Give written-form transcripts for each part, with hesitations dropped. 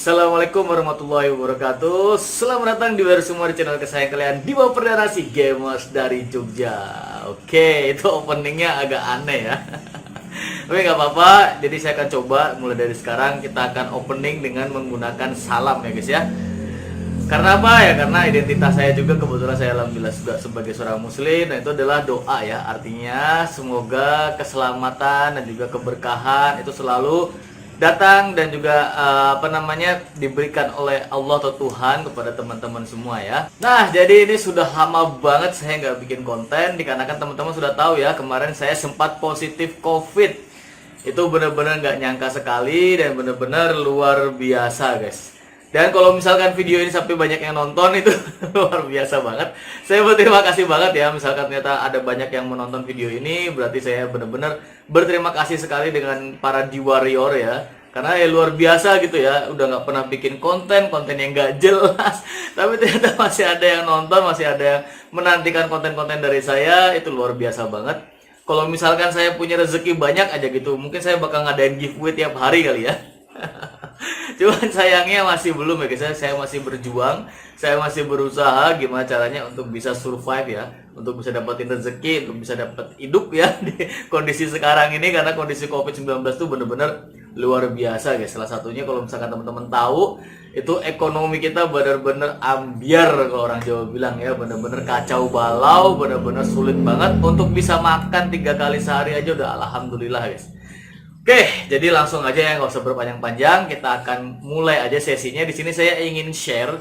Assalamualaikum warahmatullahi wabarakatuh. Selamat datang di baru semua di channel kesayangan kalian, Diva Perdana si Gamers dari Jogja. Oke, itu openingnya agak aneh ya. Tapi nggak apa-apa. Jadi saya akan coba mulai dari sekarang kita akan opening dengan menggunakan salam ya guys ya. Karena apa ya? Karena identitas saya juga kebetulan saya alhamdulillah juga sebagai seorang muslim. Dan itu adalah doa ya. Artinya semoga keselamatan dan juga keberkahan itu selalu datang dan juga diberikan oleh Allah atau Tuhan kepada teman-teman semua ya. Nah, jadi ini sudah lama banget saya nggak bikin konten dikarenakan teman-teman sudah tahu ya, kemarin saya sempat positif COVID. Itu benar-benar nggak nyangka sekali dan benar-benar luar biasa guys. Dan kalau misalkan video ini sampai banyak yang nonton itu luar biasa banget. Saya berterima kasih banget ya. Misalkan ternyata ada banyak yang menonton video ini, berarti saya benar-benar berterima kasih sekali dengan para D-Warrior ya. Karena ya luar biasa gitu ya. Udah nggak pernah bikin konten yang nggak jelas. Tapi ternyata masih ada yang nonton, masih ada yang menantikan konten-konten dari saya. Itu luar biasa banget. Kalau misalkan saya punya rezeki banyak aja gitu, mungkin saya bakal ngadain giveaway tiap hari kali ya. Cuman sayangnya masih belum ya guys, saya masih berjuang, saya masih berusaha gimana caranya untuk bisa survive ya, untuk bisa dapetin rezeki, untuk bisa dapat hidup ya di kondisi sekarang ini. Karena kondisi COVID-19 itu bener-bener luar biasa guys. Salah satunya kalau misalkan teman-teman tahu, itu ekonomi kita bener-bener ambiar kalau orang Jawa bilang ya, bener-bener kacau balau, bener-bener sulit banget untuk bisa makan 3 kali sehari aja udah alhamdulillah guys. Oke, jadi langsung aja ya, nggak usah berpanjang-panjang. Kita akan mulai aja sesinya. Di sini saya ingin share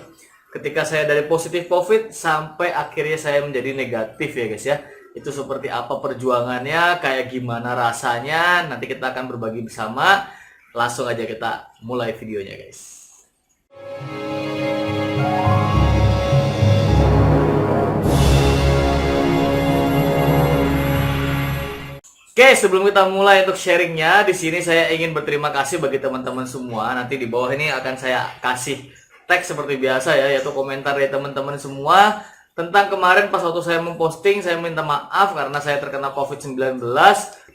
ketika saya dari positif COVID sampai akhirnya saya menjadi negatif ya guys ya. Itu seperti apa perjuangannya, kayak gimana rasanya. Nanti kita akan berbagi bersama. Langsung aja kita mulai videonya guys. Oke, sebelum kita mulai untuk sharingnya, di sini saya ingin berterima kasih bagi teman-teman semua. Nanti di bawah ini akan saya kasih teks seperti biasa ya, yaitu komentar dari teman-teman semua tentang kemarin pas waktu saya memposting, saya minta maaf karena saya terkena COVID-19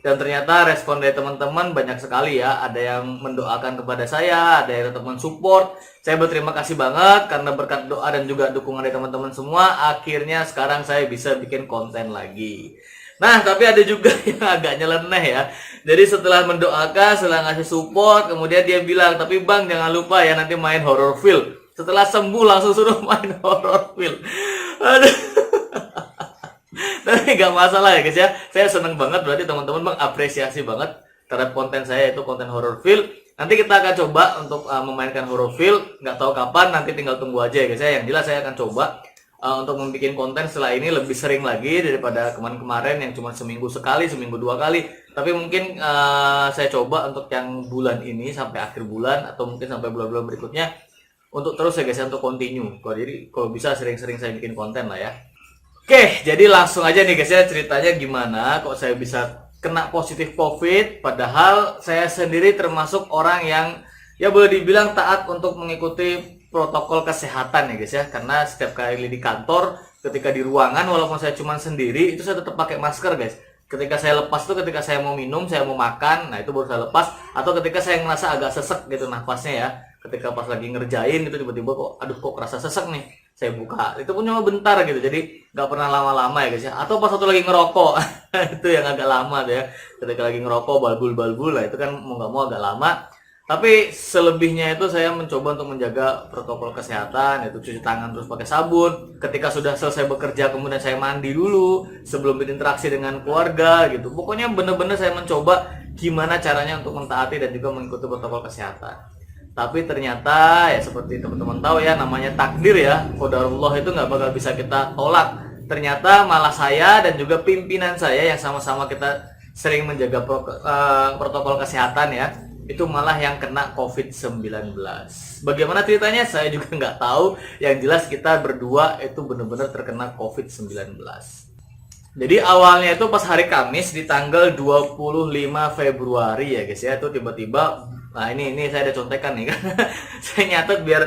dan ternyata respon dari teman-teman banyak sekali ya. Ada yang mendoakan kepada saya, ada yang teman support. Saya berterima kasih banget karena berkat doa dan juga dukungan dari teman-teman semua, akhirnya sekarang saya bisa bikin konten lagi. Nah, tapi ada juga yang agak nyeleneh ya. Jadi setelah mendoakan, setelah ngasih support, kemudian dia bilang, tapi bang jangan lupa ya nanti main horror film. Setelah sembuh langsung suruh main horror film. Aduh. Tapi nggak masalah ya guys ya. Saya seneng banget, berarti teman-teman mengapresiasi banget terhadap konten saya, itu konten horror film. Nanti kita akan coba untuk memainkan horror film. Nggak tahu kapan, nanti tinggal tunggu aja ya guys ya. Yang jelas saya akan coba untuk membuat konten setelah ini lebih sering lagi daripada kemarin-kemarin yang cuma seminggu sekali, seminggu 2 kali. Tapi mungkin saya coba untuk yang bulan ini sampai akhir bulan atau mungkin sampai bulan-bulan berikutnya untuk terus ya guys ya, untuk continue. Jadi kalau bisa sering-sering saya bikin konten lah ya. Oke, jadi langsung aja nih guys ya, ceritanya gimana kok saya bisa kena positif COVID, padahal saya sendiri termasuk orang yang ya boleh dibilang taat untuk mengikuti protokol kesehatan ya guys ya. Karena setiap kali di kantor, ketika di ruangan walaupun saya cuma sendiri, itu saya tetap pakai masker guys. Ketika saya lepas tuh ketika saya mau minum, saya mau makan, nah itu baru saya lepas. Atau ketika saya ngerasa agak sesek gitu nafasnya ya, ketika pas lagi ngerjain itu tiba-tiba kok aduh kok kerasa sesek nih, saya buka. Itu pun cuma bentar gitu, jadi nggak pernah lama-lama ya guys ya. Atau pas waktu lagi ngerokok itu yang agak lama tuh ya, ketika lagi ngerokok balbul-balbul lah, itu kan mau nggak mau agak lama. Tapi selebihnya itu saya mencoba untuk menjaga protokol kesehatan, yaitu cuci tangan terus pakai sabun. Ketika sudah selesai bekerja kemudian saya mandi dulu sebelum berinteraksi dengan keluarga gitu. Pokoknya bener-bener saya mencoba gimana caranya untuk mentaati dan juga mengikuti protokol kesehatan. Tapi ternyata ya seperti teman-teman tahu ya, namanya takdir ya, qadarullah itu nggak bakal bisa kita tolak. Ternyata malah saya dan juga pimpinan saya yang sama-sama kita sering menjaga protokol kesehatan ya, itu malah yang kena COVID-19. Bagaimana ceritanya saya juga nggak tahu. Yang jelas kita berdua itu benar-benar terkena COVID-19. Jadi awalnya itu pas hari Kamis di tanggal 25 Februari ya guys ya, itu tiba-tiba, nah ini saya ada contekan nih kan. Saya nyatet biar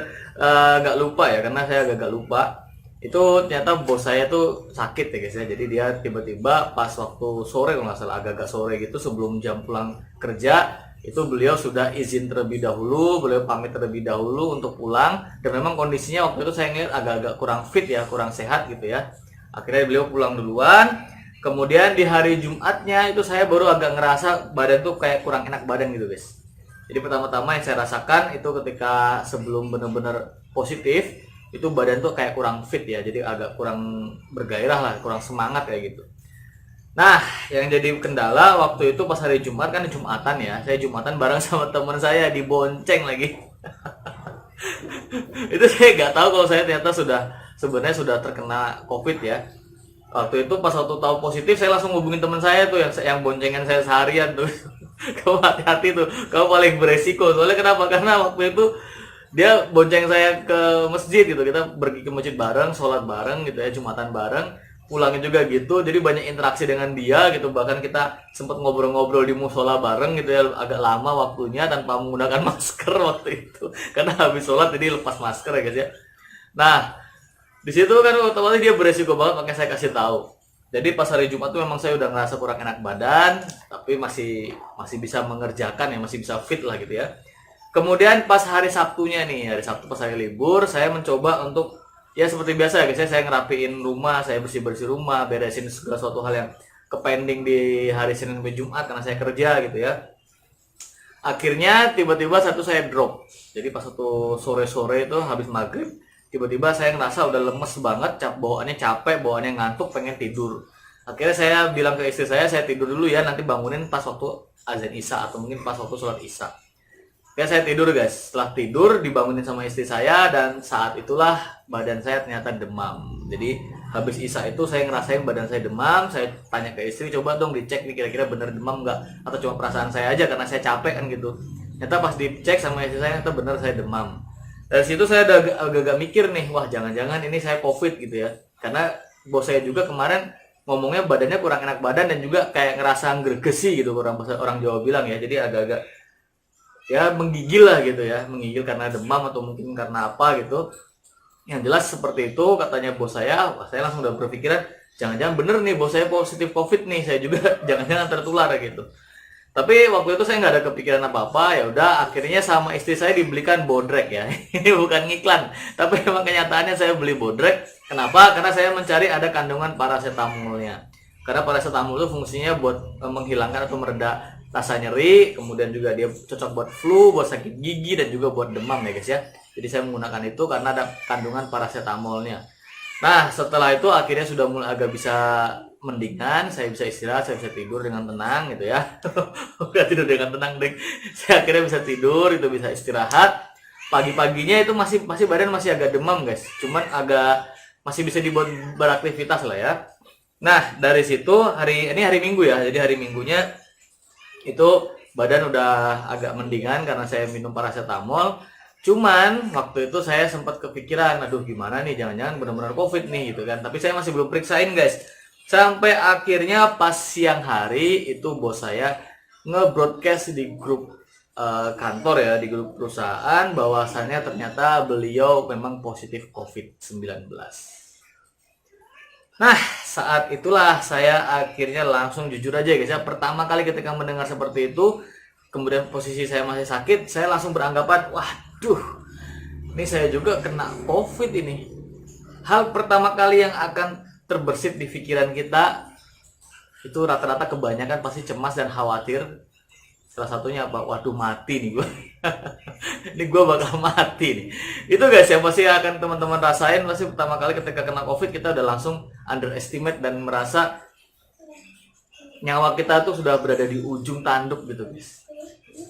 nggak lupa ya, karena saya agak lupa. Itu ternyata bos saya tuh sakit ya guys ya. Jadi dia tiba-tiba pas waktu sore kalau nggak salah, agak-agak sore gitu sebelum jam pulang kerja, Itu beliau sudah izin terlebih dahulu, beliau pamit terlebih dahulu untuk pulang, dan memang kondisinya waktu itu saya ngeliat agak-agak kurang fit ya, kurang sehat gitu ya. Akhirnya beliau pulang duluan. Kemudian di hari Jumatnya itu saya baru agak ngerasa badan tuh kayak kurang enak badan gitu guys. Jadi pertama-tama yang saya rasakan itu ketika sebelum benar-benar positif, itu badan tuh kayak kurang fit ya, jadi agak kurang bergairah lah, kurang semangat kayak gitu. Nah, yang jadi kendala waktu itu pas hari Jumat kan Jumatan ya, saya Jumatan bareng sama teman saya di Bonceng lagi. Itu saya nggak tahu kalau saya ternyata sebenarnya sudah terkena COVID ya. Waktu itu pas waktu tahu positif saya langsung hubungin teman saya tuh yang boncengan saya seharian tuh. Kamu hati-hati tuh, kamu paling beresiko. Soalnya kenapa? Karena waktu itu dia bonceng saya ke masjid gitu, kita pergi ke masjid bareng, sholat bareng gitu ya, Jumatan bareng, pulangnya juga gitu, jadi banyak interaksi dengan dia gitu, bahkan kita sempat ngobrol-ngobrol di musola bareng gitu ya, agak lama waktunya tanpa menggunakan masker waktu itu, karena habis sholat jadi lepas masker ya guys ya. Nah, di situ kan otomatis dia beresiko banget, makanya saya kasih tahu. Jadi pas hari Jumat tuh memang saya udah ngerasa kurang enak badan, tapi masih bisa mengerjakan ya, masih bisa fit lah gitu ya. Kemudian pas hari Sabtunya nih, hari Sabtu pas hari libur, saya mencoba untuk ya seperti biasa ya guys, saya ngerapiin rumah, saya bersih-bersih rumah, beresin segala suatu hal yang kepending di hari Senin sampai Jumat karena saya kerja gitu ya. Akhirnya tiba-tiba satu saya drop. Jadi pas satu sore-sore itu habis maghrib, tiba-tiba saya ngerasa udah lemes banget, bawaannya capek, bawaannya ngantuk, pengen tidur. Akhirnya saya bilang ke istri saya tidur dulu ya, nanti bangunin pas waktu azan Isya atau mungkin pas waktu sholat Isya. Ya saya tidur guys, setelah tidur dibangunin sama istri saya, dan saat itulah badan saya ternyata demam. Jadi habis Isya itu saya ngerasain badan saya demam, saya tanya ke istri, coba dong dicek nih kira-kira bener demam nggak, atau cuma perasaan saya aja karena saya capek kan gitu. Ternyata pas dicek sama istri saya, ternyata bener saya demam. Dari situ saya udah agak-agak mikir nih, wah jangan-jangan ini saya COVID gitu ya. Karena bos saya juga kemarin ngomongnya badannya kurang enak badan dan juga kayak ngerasa gregesi gitu, orang Jawa bilang ya. Jadi agak-agak ya menggigil lah gitu ya, menggigil karena demam atau mungkin karena apa gitu. Yang jelas seperti itu katanya bos saya. Wah, saya langsung udah berpikiran jangan-jangan bener nih bos saya positif COVID nih, saya juga jangan-jangan tertular gitu. Tapi waktu itu saya nggak ada kepikiran apa-apa, ya udah akhirnya sama istri saya dibelikan bodrek ya. Ini bukan ngiklan, tapi memang kenyataannya saya beli bodrek. Kenapa? Karena saya mencari ada kandungan paracetamolnya. Karena paracetamol itu fungsinya buat menghilangkan atau mereda rasa nyeri, kemudian juga dia cocok buat flu, buat sakit gigi, dan juga buat demam ya guys ya. Jadi saya menggunakan itu karena ada kandungan paracetamolnya. Nah setelah itu akhirnya sudah mulai agak bisa mendingan, saya bisa istirahat, saya bisa tidur dengan tenang gitu ya. Udah tidur dengan tenang deh. Saya akhirnya bisa tidur, itu bisa istirahat. Pagi-paginya itu masih badan masih agak demam guys, cuman agak masih bisa dibuat beraktivitas lah ya. Nah dari situ ini hari Minggu ya, jadi hari Minggunya itu badan udah agak mendingan karena saya minum paracetamol. Cuman waktu itu saya sempat kepikiran, aduh gimana nih, jangan-jangan benar-benar COVID nih gitu kan. Tapi saya masih belum periksain guys. Sampai akhirnya pas siang hari itu bos saya nge-broadcast di grup kantor ya, di grup perusahaan, bahwasannya ternyata beliau memang positif COVID-19. Nah, saat itulah saya akhirnya langsung jujur aja guys ya. Pertama kali ketika mendengar seperti itu, kemudian posisi saya masih sakit, saya langsung beranggapan, waduh, ini saya juga kena COVID ini. Hal pertama kali yang akan terbersit di pikiran kita itu rata-rata kebanyakan pasti cemas dan khawatir. Salah satunya apa? Waduh, mati nih gue. Ini gue bakal mati nih. Itu guys yang pasti akan teman-teman rasain. Pasti pertama kali ketika kena COVID kita udah langsung underestimate dan merasa nyawa kita tuh sudah berada di ujung tanduk gitu guys.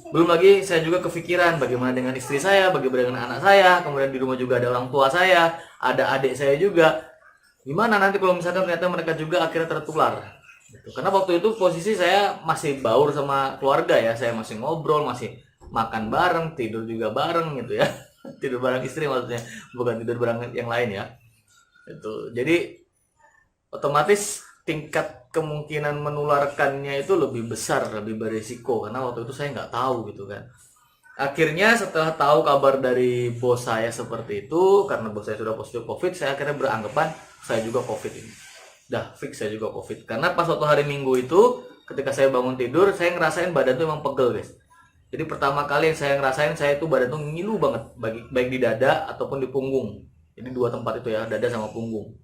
Belum lagi saya juga kepikiran bagaimana dengan istri saya, bagaimana dengan anak saya, kemudian di rumah juga ada orang tua saya, ada adik saya juga. Gimana nanti kalau misalkan ternyata mereka juga akhirnya tertular gitu. Karena waktu itu posisi saya masih baur sama keluarga ya, saya masih ngobrol, masih makan bareng, tidur juga bareng gitu ya. Tidur bareng istri maksudnya, bukan tidur bareng yang lain ya. Itu jadi otomatis tingkat kemungkinan menularkannya itu lebih besar, lebih berisiko, karena waktu itu saya nggak tahu gitu kan. Akhirnya setelah tahu kabar dari bos saya seperti itu, karena bos saya sudah positif COVID, saya akhirnya beranggapan saya juga COVID ini. Dah fix saya juga COVID. Karena pas waktu hari Minggu itu, ketika saya bangun tidur, saya ngerasain badan tuh emang pegel guys. Jadi pertama kali yang saya ngerasain, saya itu badan tuh ngilu banget, baik di dada ataupun di punggung. Jadi dua tempat itu ya, dada sama punggung.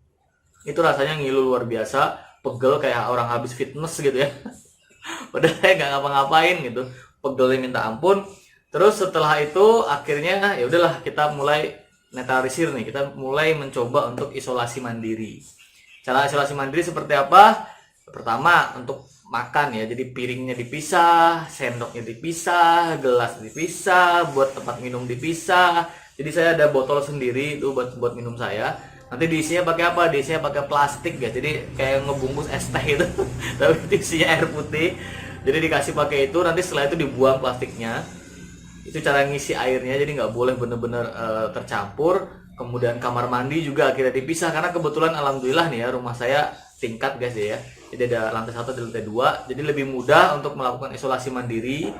Itu rasanya ngilu luar biasa, pegel kayak orang habis fitness gitu ya. Padahal saya nggak ngapa-ngapain gitu, pegelnya minta ampun. Terus setelah itu akhirnya ya udahlah, kita mulai netralisir nih, kita mulai mencoba untuk isolasi mandiri. Cara isolasi mandiri seperti apa? Pertama, untuk makan ya, jadi piringnya dipisah, sendoknya dipisah, gelas dipisah, buat tempat minum dipisah. Jadi saya ada botol sendiri itu buat minum saya. Nanti diisinya pakai apa? Diisinya pakai plastik guys. Jadi kayak ngebungkus es teh itu, tapi isinya air putih. Jadi dikasih pakai itu, nanti setelah itu dibuang plastiknya. Itu cara ngisi airnya, jadi nggak boleh bener-bener tercampur. Kemudian kamar mandi juga akhirnya dipisah, karena kebetulan alhamdulillah nih ya, rumah saya tingkat guys ya. Jadi ada lantai 1 dan lantai 2, jadi lebih mudah untuk melakukan isolasi mandiri,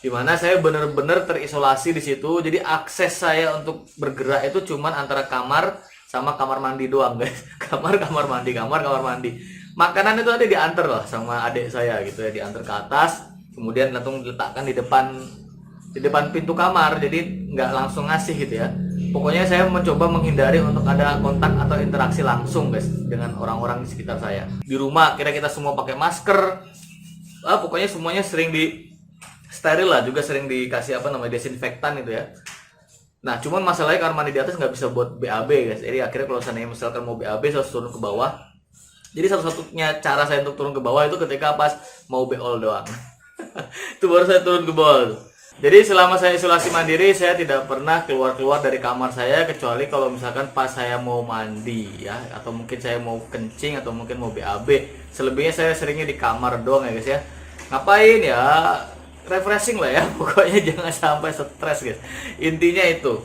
dimana saya bener-bener terisolasi di situ. Jadi akses saya untuk bergerak itu cuman antara kamar sama kamar mandi doang guys. Kamar mandi. Makanan itu nanti diantar lah sama adik saya gitu ya, diantar ke atas, kemudian langsung diletakkan di depan pintu kamar, jadi nggak langsung ngasih gitu ya. Pokoknya saya mencoba menghindari untuk ada kontak atau interaksi langsung guys dengan orang-orang di sekitar saya. Di rumah kita semua pakai masker. Pokoknya semuanya sering di steril lah, juga sering dikasih desinfektan gitu ya. Nah, cuman masalahnya kamar mandi di atas nggak bisa buat BAB guys. Jadi akhirnya kalau seandainya misalkan mau BAB, saya harus turun ke bawah. Jadi satu-satunya cara saya untuk turun ke bawah itu ketika pas mau beol doang. Itu baru saya turun ke bawah. Jadi selama saya isolasi mandiri, saya tidak pernah keluar-keluar dari kamar saya, kecuali kalau misalkan pas saya mau mandi ya, atau mungkin saya mau kencing, atau mungkin mau BAB. Selebihnya saya seringnya di kamar doang ya guys ya. Ngapain ya? Refreshing lah ya, pokoknya jangan sampai stres guys. Intinya itu.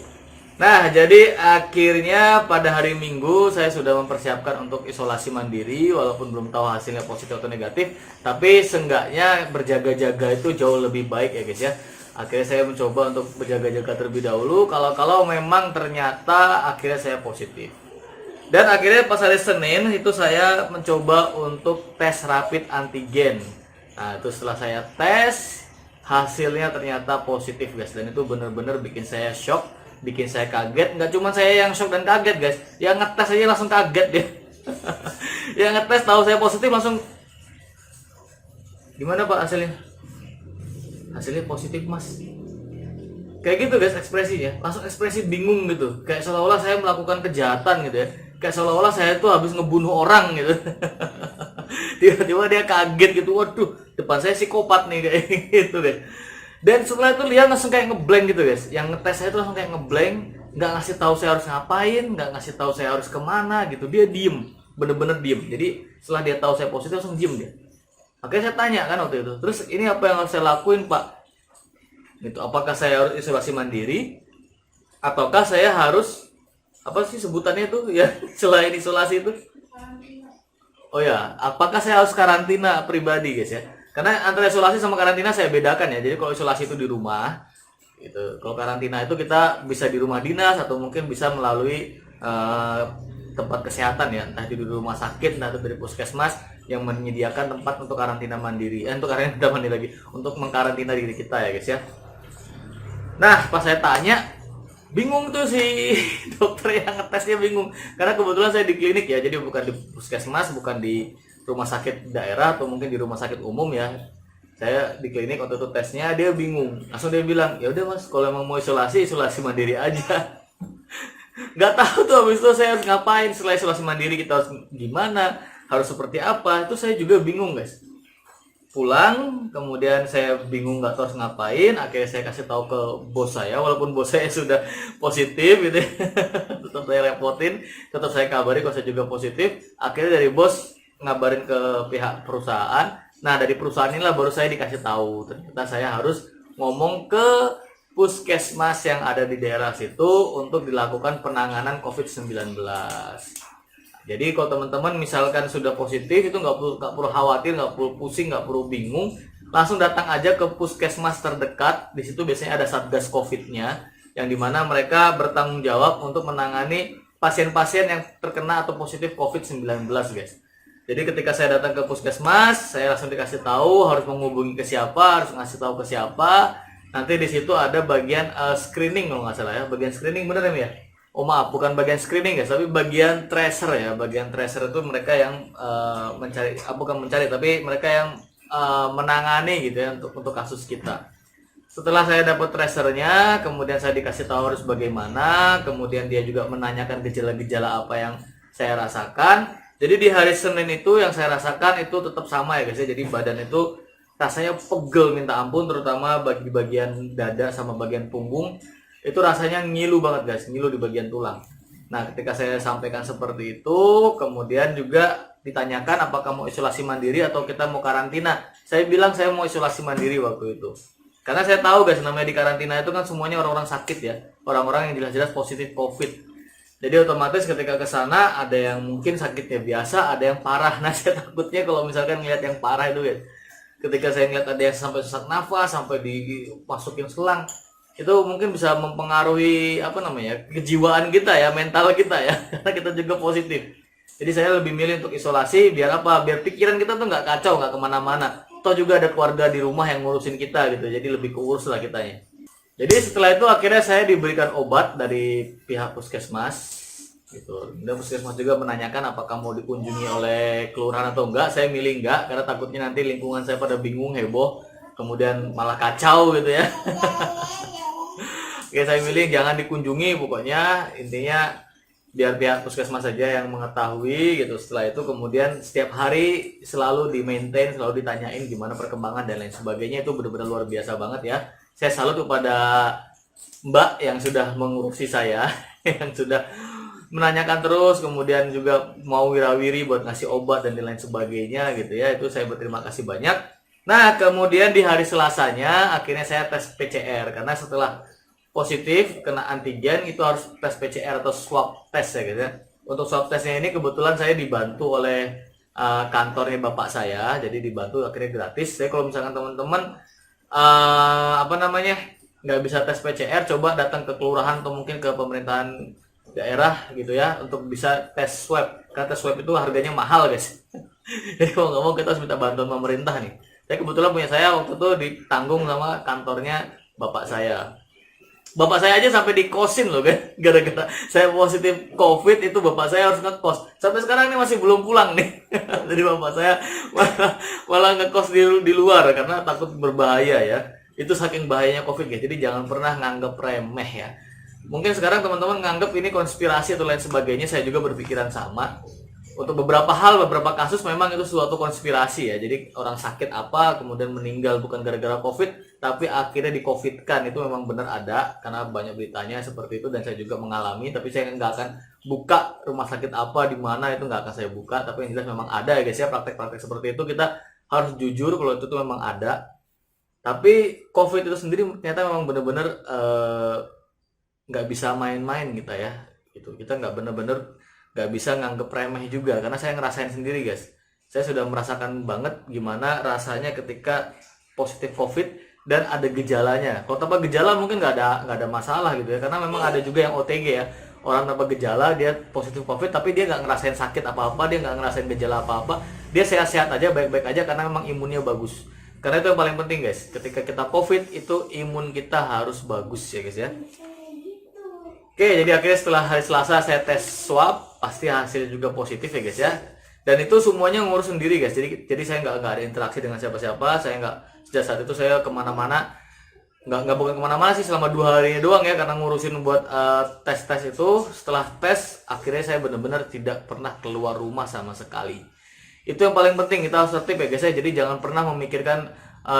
Nah, jadi akhirnya pada hari Minggu saya sudah mempersiapkan untuk isolasi mandiri, walaupun belum tahu hasilnya positif atau negatif, tapi seenggaknya berjaga-jaga itu jauh lebih baik ya guys ya. Akhirnya saya mencoba untuk berjaga-jaga terlebih dahulu, kalau memang ternyata akhirnya saya positif. Dan akhirnya pas hari Senin itu saya mencoba untuk tes rapid antigen. Nah, itu setelah saya tes, hasilnya ternyata positif guys. Dan itu bener-bener bikin saya shock, bikin saya kaget. Nggak cuma saya yang shock dan kaget guys, yang ngetes aja langsung kaget dia. Yang ngetes tahu saya positif langsung, gimana pak hasilnya? Hasilnya positif mas. Kayak gitu guys ekspresinya, langsung ekspresi bingung gitu, kayak seolah-olah saya melakukan kejahatan gitu ya, kayak seolah-olah saya tuh habis ngebunuh orang gitu. Tiba-tiba dia kaget gitu, waduh depan saya psikopat nih kayak gitu guys. Dan setelah itu dia langsung kayak ngeblank gitu guys, yang ngetes saya tuh langsung kayak ngeblank, nggak ngasih tahu saya harus ngapain, nggak ngasih tahu saya harus kemana gitu. Dia diem, bener-bener diem. Jadi setelah dia tahu saya positif langsung diem dia. Akhirnya saya tanya kan waktu itu, terus ini apa yang harus saya lakuin pak? Gitu, apakah saya harus isolasi mandiri? Ataukah saya harus, apa sih sebutannya tuh ya selain isolasi itu? Oh ya, apakah saya harus karantina pribadi guys ya? Karena antara isolasi sama karantina saya bedakan ya. Jadi kalau isolasi itu di rumah, gitu. Kalau karantina itu kita bisa di rumah dinas atau mungkin bisa melalui tempat kesehatan ya, entah di rumah sakit, entah itu dari puskesmas yang menyediakan tempat untuk karantina mandiri, untuk karantina mandiri lagi, untuk mengkarantina diri kita ya guys ya. Nah pas saya tanya, bingung tuh si dokter yang ngetesnya bingung, karena kebetulan saya di klinik ya, jadi bukan di puskesmas, bukan di rumah sakit daerah atau mungkin di rumah sakit umum ya. Saya di klinik waktu itu tesnya, dia bingung, langsung dia bilang ya udah mas, kalau emang mau isolasi mandiri aja. Nggak tahu tuh habis itu saya harus ngapain setelah isolasi mandiri, kita harus gimana, harus seperti apa, itu saya juga bingung guys. Pulang kemudian saya bingung nggak tahu harus ngapain. Akhirnya saya kasih tahu ke bos saya, walaupun bos saya sudah positif gitu ya. Tetap saya repotin, tetap saya kabari kalau saya juga positif. Akhirnya dari bos ngabarin ke pihak perusahaan. Nah dari perusahaan inilah baru saya dikasih tahu ternyata saya harus ngomong ke puskesmas yang ada di daerah situ untuk dilakukan penanganan COVID-19. Jadi kalau teman-teman misalkan sudah positif, itu nggak perlu khawatir, nggak perlu pusing, nggak perlu bingung, langsung datang aja ke puskesmas terdekat. Di situ biasanya ada satgas COVID-nya, yang dimana mereka bertanggung jawab untuk menangani pasien-pasien yang terkena atau positif COVID-19 guys. Jadi ketika saya datang ke puskesmas, saya langsung dikasih tahu harus menghubungi ke siapa, harus ngasih tahu ke siapa. Nanti di situ ada bagian screening kalau nggak salah ya, bagian screening bener ya? Oh maaf, bukan bagian screening guys, tapi bagian tracer ya. Bagian tracer itu mereka yang mencari, bukan mencari, tapi mereka yang menangani gitu ya untuk kasus kita. Setelah saya dapat tracernya, kemudian saya dikasih tahu harus bagaimana, kemudian dia juga menanyakan gejala-gejala apa yang saya rasakan. Jadi di hari Senin itu yang saya rasakan itu tetap sama ya guys ya. Jadi badan itu rasanya pegel minta ampun, terutama bagi bagian dada sama bagian punggung. Itu rasanya ngilu banget guys, ngilu di bagian tulang. Nah, ketika saya sampaikan seperti itu, kemudian juga ditanyakan apakah mau isolasi mandiri atau kita mau karantina. Saya bilang saya mau isolasi mandiri waktu itu. Karena saya tahu guys, namanya di karantina itu kan semuanya orang-orang sakit ya. Orang-orang yang jelas-jelas positif COVID. Jadi otomatis ketika ke sana ada yang mungkin sakitnya biasa, ada yang parah. Nah, saya takutnya kalau misalkan ngeliat yang parah itu guys. Ketika saya ngeliat ada yang sampai sesak nafas, sampai dimasukin selang, itu mungkin bisa mempengaruhi kejiwaan kita ya, mental kita ya. Karena kita juga positif. Jadi saya lebih milih untuk isolasi biar apa? Biar pikiran kita tuh nggak kacau, nggak kemana-mana. Toh juga ada keluarga di rumah yang ngurusin kita gitu, jadi lebih keurus lah kitanya. Jadi setelah itu akhirnya saya diberikan obat dari pihak puskesmas gitu. Dan puskesmas juga menanyakan apakah mau dikunjungi oleh kelurahan atau enggak. Saya milih enggak karena takutnya nanti lingkungan saya pada bingung, heboh, kemudian malah kacau gitu ya. Oke, saya milih jangan dikunjungi, pokoknya intinya biar pihak puskesmas saja yang mengetahui gitu. Setelah itu kemudian setiap hari selalu di maintain, selalu ditanyain gimana perkembangan dan lain sebagainya. Itu benar-benar luar biasa banget ya. Saya salut kepada Mbak yang sudah mengurusi saya yang sudah menanyakan terus, kemudian juga mau wirawiri buat ngasih obat dan lain sebagainya gitu ya. Itu saya berterima kasih banyak. Nah, kemudian di hari Selasanya akhirnya saya tes PCR karena setelah positif kena antigen itu harus tes PCR atau swab test ya guys ya. Untuk swab testnya ini kebetulan saya dibantu oleh kantornya bapak saya, jadi dibantu akhirnya gratis. Jadi kalau misalkan teman-teman nggak bisa tes PCR, coba datang ke kelurahan atau mungkin ke pemerintahan daerah gitu ya untuk bisa tes swab. Karena tes swab itu harganya mahal guys. Jadi kalau nggak mau kita harus minta bantuan pemerintah nih. Saya kebetulan punya saya waktu itu ditanggung sama kantornya bapak saya. Bapak saya aja sampai dikosin loh kan, gara-gara saya positif COVID itu bapak saya harus ngekos. Sampai sekarang ini masih belum pulang nih. Jadi bapak saya malah ngekos di luar karena takut berbahaya ya. Itu saking bahayanya COVID ya. Jadi jangan pernah nganggap remeh ya. Mungkin sekarang teman-teman nganggap ini konspirasi atau lain sebagainya, saya juga berpikiran sama. Untuk beberapa hal, beberapa kasus memang itu suatu konspirasi ya. Jadi orang sakit apa kemudian meninggal bukan gara-gara COVID, tapi akhirnya di-COVID-kan, itu memang benar ada karena banyak beritanya seperti itu dan saya juga mengalami. Tapi saya nggak akan buka rumah sakit apa di mana, itu nggak akan saya buka. Tapi yang jelas memang ada ya guys ya, praktek-praktek seperti itu kita harus jujur kalau itu tuh memang ada. Tapi COVID itu sendiri ternyata memang benar-benar nggak bisa main-main kita ya. Gitu. Kita nggak benar-benar nggak bisa nganggep remeh juga karena saya ngerasain sendiri guys. Saya sudah merasakan banget gimana rasanya ketika positif COVID dan ada gejalanya. Kalau tanpa gejala mungkin nggak ada masalah gitu ya, karena memang ada juga yang OTG ya, orang tanpa gejala dia positif COVID tapi dia nggak ngerasain sakit apa-apa, dia nggak ngerasain gejala apa-apa, dia sehat-sehat aja, baik-baik aja karena memang imunnya bagus. Karena itu yang paling penting guys, ketika kita COVID itu imun kita harus bagus ya guys ya. Oke, jadi akhirnya setelah hari Selasa saya tes swab, pasti hasilnya juga positif ya guys ya. Dan itu semuanya ngurus sendiri guys. Jadi saya nggak ada interaksi dengan siapa-siapa. Saya nggak, sejak saat itu saya kemana-mana, nggak bukan kemana-mana sih, selama 2 harinya doang ya karena ngurusin buat tes itu. Setelah tes, akhirnya saya benar-benar tidak pernah keluar rumah sama sekali. Itu yang paling penting, kita harus tertib ya guys ya. Jadi jangan pernah memikirkan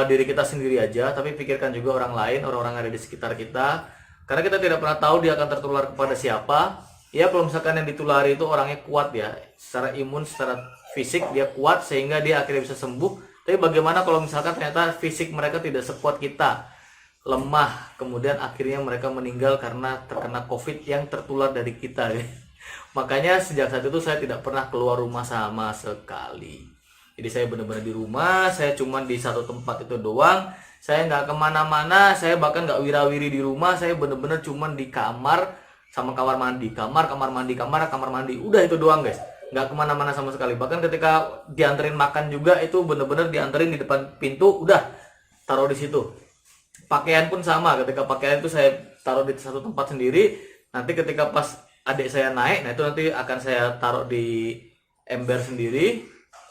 diri kita sendiri aja, tapi pikirkan juga orang lain, orang-orang yang ada di sekitar kita. Karena kita tidak pernah tahu dia akan tertular kepada siapa. Ya kalau misalkan yang ditulari itu orangnya kuat ya, secara imun, secara fisik dia kuat sehingga dia akhirnya bisa sembuh. Tapi bagaimana kalau misalkan ternyata fisik mereka tidak sekuat kita, lemah, kemudian akhirnya mereka meninggal karena terkena COVID yang tertular dari kita ya. Makanya sejak saat itu saya tidak pernah keluar rumah sama sekali. Jadi saya benar-benar di rumah, saya cuma di satu tempat itu doang. Saya nggak kemana-mana, saya bahkan nggak wirawiri di rumah, saya bener-bener cuman di kamar sama kamar mandi, kamar mandi, udah itu doang guys, nggak kemana-mana sama sekali. Bahkan ketika dianterin makan juga itu bener-bener dianterin di depan pintu, udah taruh di situ. Pakaian pun sama, ketika pakaian itu saya taruh di satu tempat sendiri, nanti ketika pas adik saya naik, nah itu nanti akan saya taruh di ember sendiri,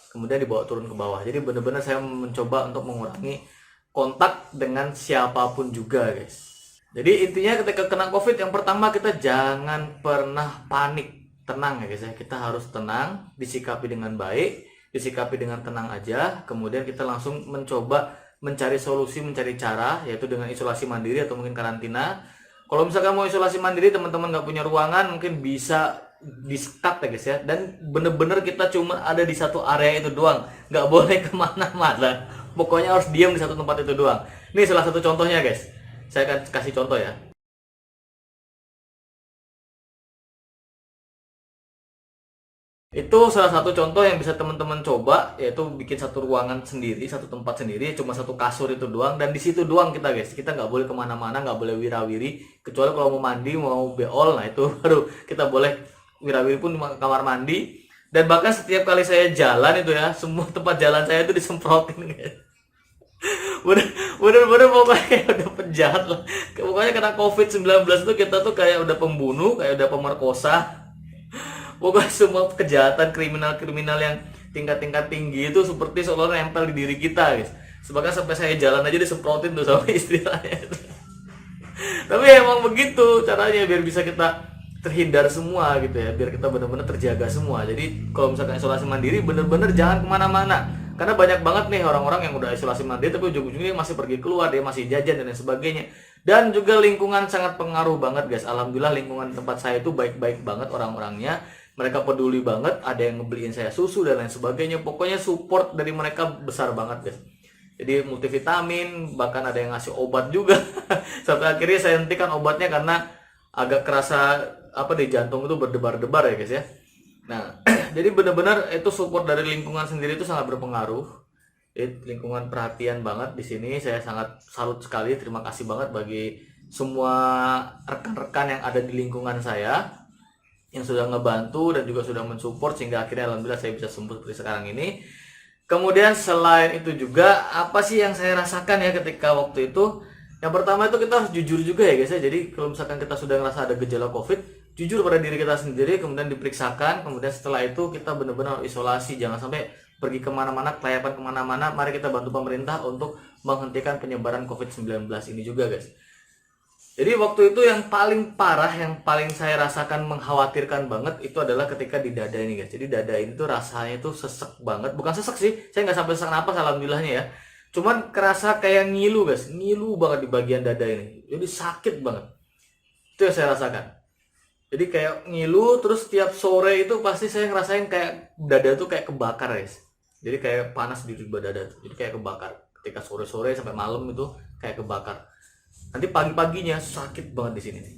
kemudian dibawa turun ke bawah. Jadi benar-benar saya mencoba untuk mengurangi kontak dengan siapapun juga, guys. Jadi intinya ketika kena COVID, yang pertama kita jangan pernah panik. Tenang ya guys ya, kita harus tenang, disikapi dengan baik, disikapi dengan tenang aja. Kemudian kita langsung mencoba mencari solusi, mencari cara, yaitu dengan isolasi mandiri atau mungkin karantina. Kalau misalkan mau isolasi mandiri, teman-teman nggak punya ruangan, mungkin bisa di-sekat ya guys ya. Dan bener-bener kita cuma ada di satu area itu doang, nggak boleh kemana-mana. Pokoknya harus diam di satu tempat itu doang. Ini salah satu contohnya guys. Saya akan kasih contoh ya. Itu salah satu contoh yang bisa teman-teman coba, yaitu bikin satu ruangan sendiri, satu tempat sendiri, cuma satu kasur itu doang, dan di situ doang kita guys. Kita nggak boleh kemana-mana, nggak boleh wirawiri, kecuali kalau mau mandi, mau beol, nah itu baru kita boleh wirawiri pun di kamar mandi. Dan bahkan setiap kali saya jalan itu ya, semua tempat jalan saya itu disemprotin guys. Bener-bener pokoknya udah penjahat lah. Pokoknya kena COVID-19 itu kita tuh kayak udah pembunuh, kayak udah pemerkosa. Pokoknya semua kejahatan kriminal-kriminal yang tingkat-tingkat tinggi itu seperti seolah nempel di diri kita guys. Bahkan sampai saya jalan aja disemprotin tuh sama istri saya. Tapi emang begitu caranya biar bisa kita terhindar semua gitu ya, biar kita benar-benar terjaga semua. Jadi kalau misalkan isolasi mandiri, bener-bener jangan kemana-mana, karena banyak banget nih orang-orang yang udah isolasi mandiri tapi ujung-ujungnya masih pergi keluar, dia masih jajan dan lain sebagainya. Dan juga lingkungan sangat pengaruh banget guys. Alhamdulillah lingkungan tempat saya itu baik-baik banget orang-orangnya, mereka peduli banget, ada yang ngebeliin saya susu dan lain sebagainya. Pokoknya support dari mereka besar banget guys. Jadi multivitamin, bahkan ada yang ngasih obat juga. Sampai akhirnya saya hentikan obatnya karena agak kerasa apa di jantung itu berdebar-debar ya guys ya. Nah, jadi benar-benar itu support dari lingkungan sendiri itu sangat berpengaruh. Lingkungan perhatian banget di sini. Saya sangat salut sekali, terima kasih banget bagi semua rekan-rekan yang ada di lingkungan saya yang sudah ngebantu dan juga sudah mensupport sehingga akhirnya alhamdulillah saya bisa sembuh seperti sekarang ini. Kemudian selain itu juga apa sih yang saya rasakan ya ketika waktu itu? Yang pertama itu kita harus jujur juga ya guys ya. Jadi kalau misalkan kita sudah ngerasa ada gejala COVID, jujur pada diri kita sendiri, kemudian diperiksakan, kemudian setelah itu kita benar-benar isolasi, jangan sampai pergi kemana-mana, kelayapan kemana-mana. Mari kita bantu pemerintah untuk menghentikan penyebaran COVID-19 ini juga guys. Jadi waktu itu yang paling parah, yang paling saya rasakan mengkhawatirkan banget itu adalah ketika di dada ini guys. Jadi dada ini tuh rasanya tuh sesek banget, bukan sesek sih, saya nggak sampai sesak napas alhamdulillahnya ya. Cuman kerasa kayak ngilu guys, ngilu banget di bagian dada ini. Jadi sakit banget. Itu yang saya rasakan. Jadi kayak ngilu, terus tiap sore itu pasti saya ngerasain kayak dada tuh kayak kebakar guys. Jadi kayak panas di dada tuh. Jadi kayak kebakar. Ketika sore-sore sampai malam itu kayak kebakar. Nanti pagi-paginya sakit banget di sini nih.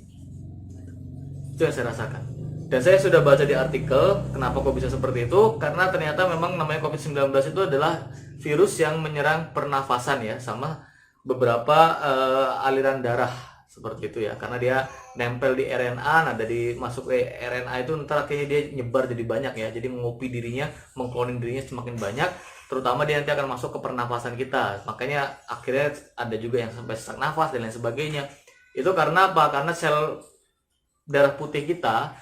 Itu yang saya rasakan. Dan saya sudah baca di artikel kenapa kok bisa seperti itu, karena ternyata memang namanya COVID-19 itu adalah virus yang menyerang pernafasan ya, sama beberapa aliran darah seperti itu ya, karena dia nempel di RNA. Nah dari masuk ke RNA itu ntar akhirnya dia nyebar jadi banyak ya, jadi mengopi dirinya, mengkloning dirinya semakin banyak, terutama dia nanti akan masuk ke pernafasan kita. Makanya akhirnya ada juga yang sampai sesak nafas dan lain sebagainya. Itu karena apa? Karena sel darah putih kita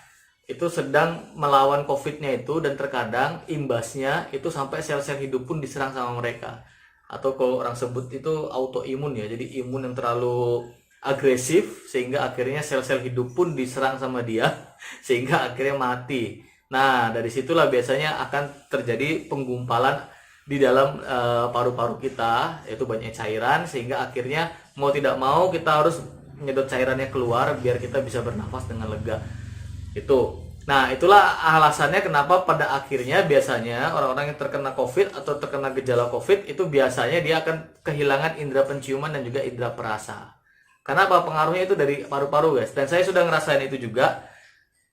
itu sedang melawan COVID-nya itu, dan terkadang imbasnya itu sampai sel-sel hidup pun diserang sama mereka. Atau kalau orang sebut itu autoimun ya, jadi imun yang terlalu agresif sehingga akhirnya sel-sel hidup pun diserang sama dia sehingga akhirnya mati. Nah dari situlah biasanya akan terjadi penggumpalan di dalam paru-paru kita, yaitu banyak cairan, sehingga akhirnya mau tidak mau kita harus menyedot cairannya keluar biar kita bisa bernafas dengan lega. Itu. Nah, itulah alasannya kenapa pada akhirnya biasanya orang-orang yang terkena COVID atau terkena gejala COVID itu biasanya dia akan kehilangan indera penciuman dan juga indera perasa. Karena apa? Pengaruhnya itu dari paru-paru, guys. Dan saya sudah ngerasain itu juga.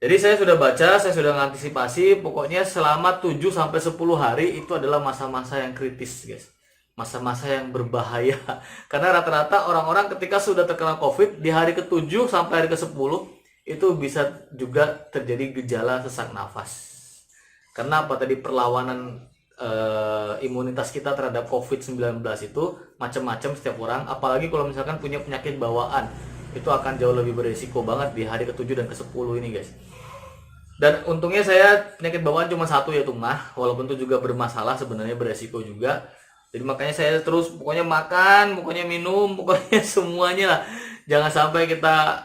Jadi saya sudah baca, saya sudah mengantisipasi, pokoknya selama 7 sampai 10 hari itu adalah masa-masa yang kritis, guys. Masa-masa yang berbahaya. Karena rata-rata orang-orang ketika sudah terkena COVID di hari ke-7 sampai hari ke-10 itu bisa juga terjadi gejala sesak nafas. Karena apa? Tadi perlawanan imunitas kita terhadap COVID-19 itu macam-macam setiap orang, apalagi kalau misalkan punya penyakit bawaan, itu akan jauh lebih berisiko banget di hari ke-7 dan ke-10 ini guys. Dan untungnya saya penyakit bawaan cuma satu, yaitu mah, walaupun itu juga bermasalah sebenarnya, beresiko juga. Jadi makanya saya terus pokoknya makan, pokoknya minum, pokoknya semuanya lah. Jangan sampai kita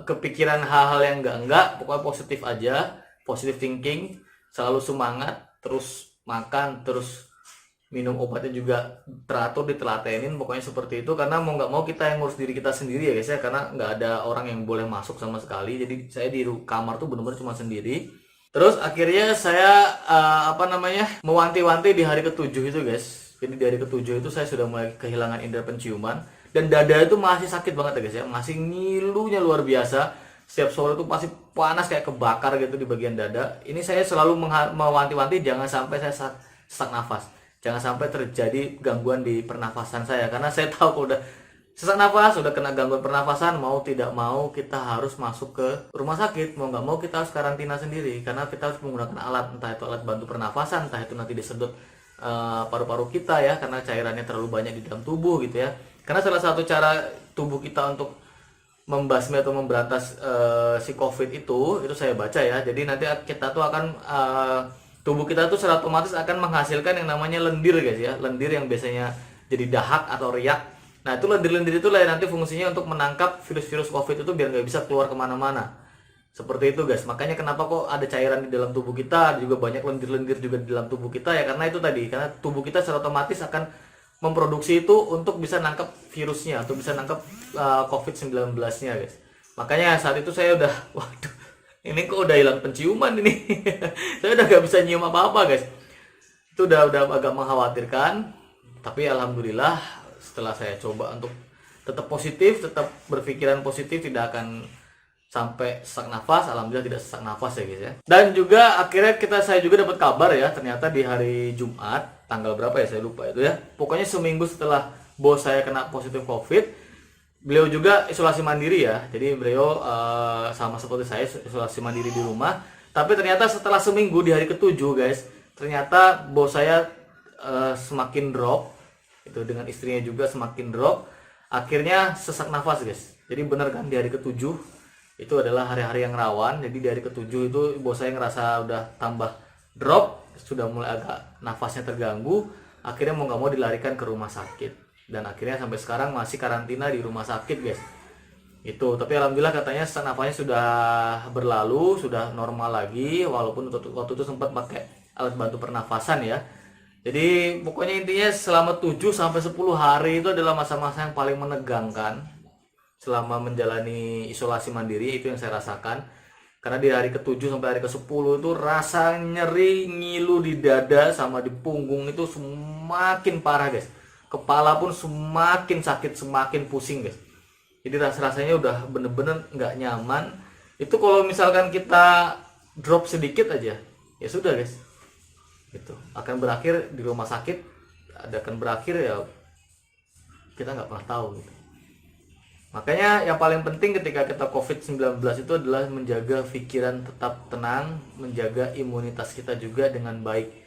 kepikiran hal-hal yang enggak, pokoknya positif aja, positive thinking, selalu semangat, terus makan, terus minum obatnya juga teratur, ditelatenin, pokoknya seperti itu. Karena mau nggak mau kita yang ngurus diri kita sendiri ya guys ya, karena nggak ada orang yang boleh masuk sama sekali. Jadi saya di kamar tuh benar-benar cuma sendiri. Terus akhirnya saya mewanti-wanti di hari ke-7 itu guys. Jadi di hari ke-7 itu saya sudah mulai kehilangan indera penciuman, dan dada itu masih sakit banget ya guys ya, masih ngilunya luar biasa. Setiap sore itu pasti panas kayak kebakar gitu di bagian dada. Ini saya selalu mewanti-wanti jangan sampai saya sesak nafas, jangan sampai terjadi gangguan di pernafasan saya, karena saya tahu kalau udah sesak nafas, udah kena gangguan pernafasan, mau tidak mau kita harus masuk ke rumah sakit, mau nggak mau kita harus karantina sendiri, karena kita harus menggunakan alat, entah itu alat bantu pernafasan, entah itu nanti disedot paru-paru kita ya, karena cairannya terlalu banyak di dalam tubuh gitu ya. Karena salah satu cara tubuh kita untuk membasmi atau memberantas si COVID itu saya baca ya. Jadi nanti kita tuh akan tubuh kita tuh secara otomatis akan menghasilkan yang namanya lendir guys ya, lendir yang biasanya jadi dahak atau riak. Nah itu lendir-lendir itu lah nanti fungsinya untuk menangkap virus-virus COVID itu biar nggak bisa keluar kemana-mana. Seperti itu guys. Makanya kenapa kok ada cairan di dalam tubuh kita, juga banyak lendir-lendir juga di dalam tubuh kita ya, karena itu tadi, karena tubuh kita secara otomatis akan memproduksi itu untuk bisa nangkap virusnya, untuk bisa nangkap COVID-19-nya guys. Makanya saat itu saya udah, waduh, ini kok udah hilang penciuman ini. Saya udah gak bisa nyium apa-apa guys. Itu udah agak mengkhawatirkan. Tapi alhamdulillah setelah saya coba untuk tetap positif, tetap berpikiran positif, tidak akan sampai sesak nafas, alhamdulillah tidak sesak nafas ya guys ya. Dan juga akhirnya saya juga dapat kabar ya, ternyata di hari Jumat, tanggal berapa ya saya lupa itu ya. Pokoknya seminggu setelah bos saya kena positif COVID, beliau juga isolasi mandiri ya. Jadi beliau sama seperti saya isolasi mandiri di rumah. Tapi ternyata setelah seminggu di hari ke-7 guys, ternyata bos saya semakin drop. Itu dengan istrinya juga semakin drop. Akhirnya sesak nafas guys. Jadi benar kan di hari ke-7 itu adalah hari-hari yang rawan. Jadi di hari ke-7 itu bos saya ngerasa udah tambah drop, sudah mulai agak nafasnya terganggu. Akhirnya mau nggak mau dilarikan ke rumah sakit. Dan akhirnya sampai sekarang masih karantina di rumah sakit guys. Itu, tapi alhamdulillah katanya sesak nafasnya sudah berlalu, sudah normal lagi, walaupun waktu itu sempat pakai alat bantu pernafasan ya. Jadi pokoknya intinya selama 7 sampai 10 hari itu adalah masa-masa yang paling menegangkan selama menjalani isolasi mandiri, itu yang saya rasakan. Karena di hari ke-7 sampai hari ke-10 itu rasa nyeri ngilu di dada sama di punggung itu semakin parah guys. Kepala pun semakin sakit, semakin pusing guys. Jadi rasanya udah bener-bener nggak nyaman. Itu kalau misalkan kita drop sedikit aja, ya sudah guys. Itu akan berakhir di rumah sakit, akan berakhir ya kita nggak pernah tahu gitu. Makanya yang paling penting ketika kita COVID-19 itu adalah menjaga pikiran tetap tenang, menjaga imunitas kita juga dengan baik.